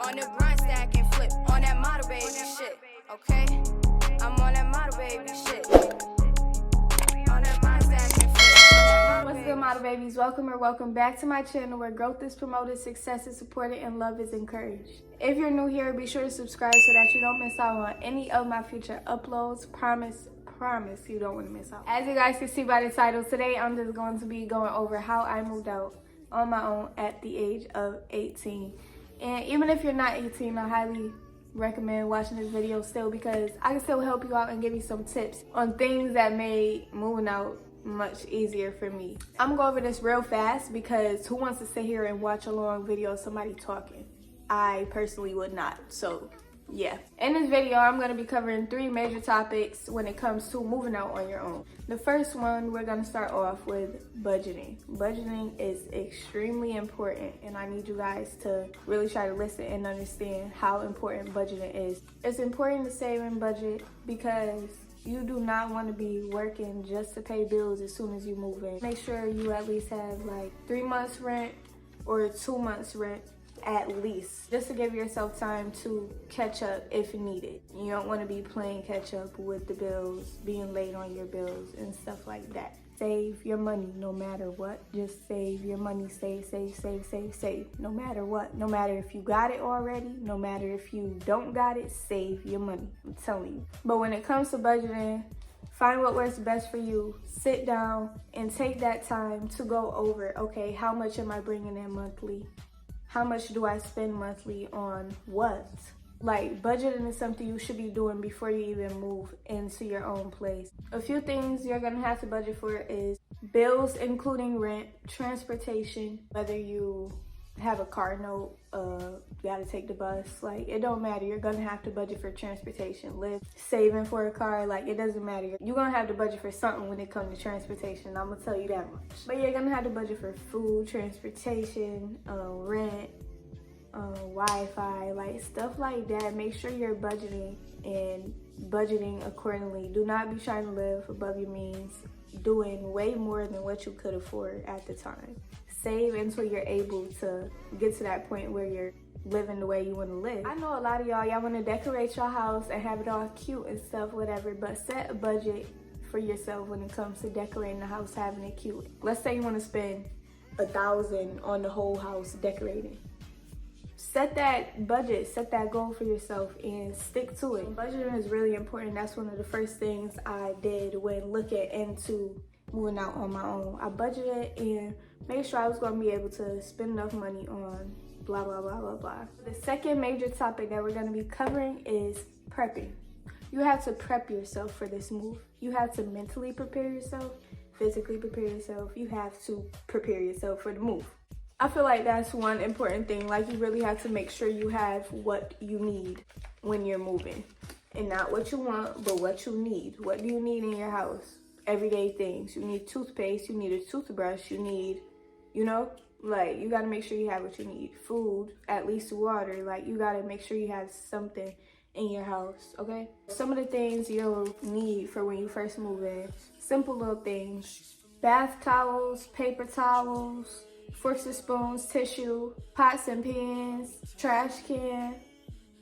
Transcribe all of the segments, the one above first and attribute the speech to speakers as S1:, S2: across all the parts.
S1: On the grind, stack and flip. On that model baby shit. Okay? I'm on that model baby shit. On that grind, stack and flip.
S2: What's good, model babies? Welcome or welcome back to my channel where growth is promoted, success is supported, and love is encouraged. If you're new here, be sure to subscribe so that you don't miss out on any of my future uploads. Promise you don't want to miss out. As you guys can see by the title, today I'm just going to be going over how I moved out on my own at the age of 18. And even if you're not 18, I highly recommend watching this video still, because I can still help you out and give you some tips on things that made moving out much easier for me. I'm gonna go over this real fast because who wants to sit here and watch a long video of somebody talking? I personally would not. So yeah, in this video I'm going to be covering 3 major topics when it comes to moving out on your own. The first one, we're going to start off with budgeting. Budgeting is extremely important, and I need you guys to really try to listen and understand how important budgeting is. It's important to save and budget because you do not want to be working just to pay bills as soon as you move in. Make sure you at least have like 3 months rent or 2 months rent at least, just to give yourself time to catch up if needed. You don't want to be playing catch up with the bills, being late on your bills and stuff like that. Save your money no matter what. Just save your money. Save. No matter what. No matter if you got it already, no matter if you don't got it, save your money. I'm telling you. But when it comes to budgeting, find what works best for you. Sit down and take that time to go over, okay, how much am I bringing in monthly? How much do I spend monthly on what? Like, budgeting is something you should be doing before you even move into your own place. A few things you're gonna have to budget for is bills, including rent, transportation, whether you have a car note, you gotta take the bus, like, it don't matter. You're gonna have to budget for transportation, live, saving for a car, like, it doesn't matter. You're gonna have to budget for something when it comes to transportation, I'm gonna tell you that much. But you're gonna have to budget for food, transportation, rent, Wi-Fi, like stuff like that. Make sure you're budgeting and budgeting accordingly. Do not be trying to live above your means, doing way more than what you could afford at the time. Save until you're able to get to that point where you're living the way you want to live. I know a lot of y'all want to decorate your house and have it all cute and stuff, whatever, but set a budget for yourself when it comes to decorating the house, having it cute. Let's say you want to spend $1,000 on the whole house decorating. Set that budget, set that goal for yourself and stick to it. Budgeting is really important. That's one of the first things I did when looking into moving out on my own. I budgeted and made sure I was going to be able to spend enough money on blah, blah, blah, blah, blah. The second major topic that we're going to be covering is prepping. You have to prep yourself for this move. You have to mentally prepare yourself, physically prepare yourself. You have to prepare yourself for the move. I feel like that's one important thing. Like, you really have to make sure you have what you need when you're moving. And not what you want, but what you need. What do you need in your house? Everyday things. You need toothpaste, you need a toothbrush, you need, like, you gotta make sure you have what you need. Food, at least water. Like, you gotta make sure you have something in your house, okay? Some of the things you'll need for when you first move in, simple little things. Bath towels, paper towels, forks and spoons, tissue, pots and pans, trash can,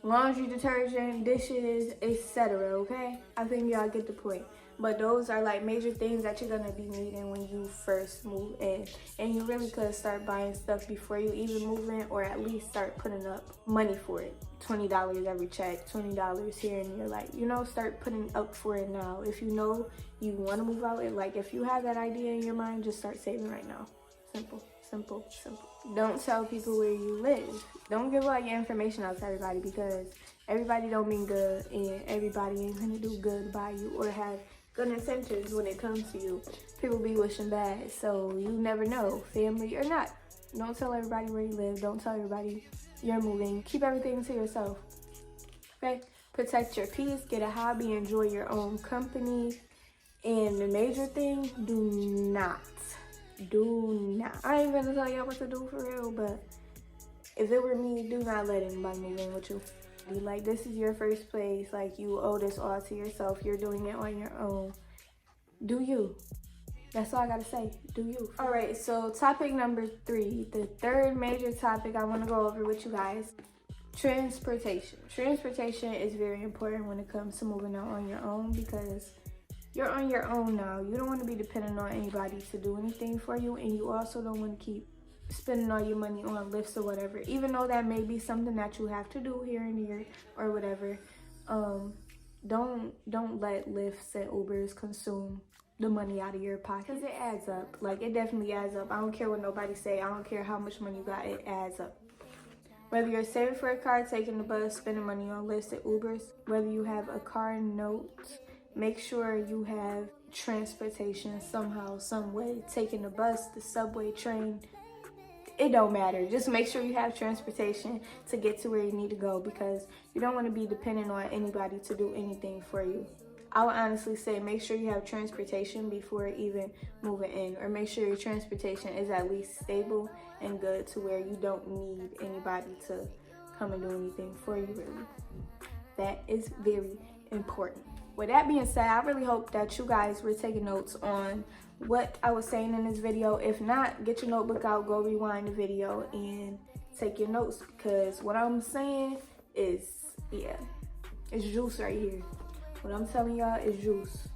S2: laundry detergent, dishes, etc. Okay? I think y'all get the point. But those are like major things that you're gonna be needing when you first move in. And you really could start buying stuff before you even move in, or at least start putting up money for it. $20 every check, $20 here and there. Like, start putting up for it now. If you know you wanna move out, and like if you have that idea in your mind, just start saving right now. Simple. Don't tell people where you live. Don't give all your information out to everybody, because everybody don't mean good, and everybody ain't gonna do good by you or have good intentions when it comes to you. People be wishing bad, so you never know, family or not. Don't tell everybody where you live. Don't tell everybody you're moving. Keep everything to yourself, okay? Protect your peace, get a hobby, enjoy your own company. And the major thing, do not. I ain't gonna tell y'all what to do for real, but if it were me, do not let anybody move in with you. Like, this is your first place. Like, you owe this all to yourself. You're doing it on your own. Do you. That's all I gotta say. Do you. All right, so topic number 3, the third major topic I want to go over with you guys Transportation is very important when it comes to moving out on your own, because you're on your own now. You don't want to be dependent on anybody to do anything for you, and you also don't want to keep spending all your money on Lyfts or whatever, even though that may be something that you have to do here and there or whatever. Don't let Lyfts and Ubers consume the money out of your pocket, because it adds up. Like, it definitely adds up. I don't care what nobody say. I don't care how much money you got. It adds up. Whether you're saving for a car, taking the bus, spending money on Lyfts and Ubers, whether you have a car note, make sure you have transportation somehow, some way. Taking the bus, the subway, train, it don't matter. Just make sure you have transportation to get to where you need to go, because you don't want to be dependent on anybody to do anything for you. I would honestly say make sure you have transportation before even moving in, or make sure your transportation is at least stable and good to where you don't need anybody to come and do anything for you, really. That is very important. With that being said, I really hope that you guys were taking notes on what I was saying in this video. If not, get your notebook out, go rewind the video and take your notes, because what I'm saying is, yeah, it's juice right here. What I'm telling y'all is juice.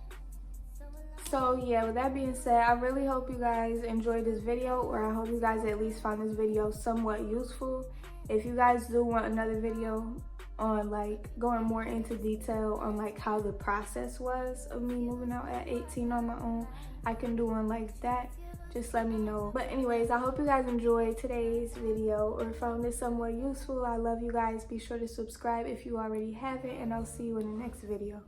S2: So yeah, with that being said, I really hope you guys enjoyed this video, or I hope you guys at least found this video somewhat useful. If you guys do want another video on like going more into detail on like how the process was of me moving out at 18 on my own, I can do one like that. Just let me know. But anyways, I hope you guys enjoyed today's video or found this somewhat useful. I love you guys. Be sure to subscribe if you already haven't, and I'll see you in the next video.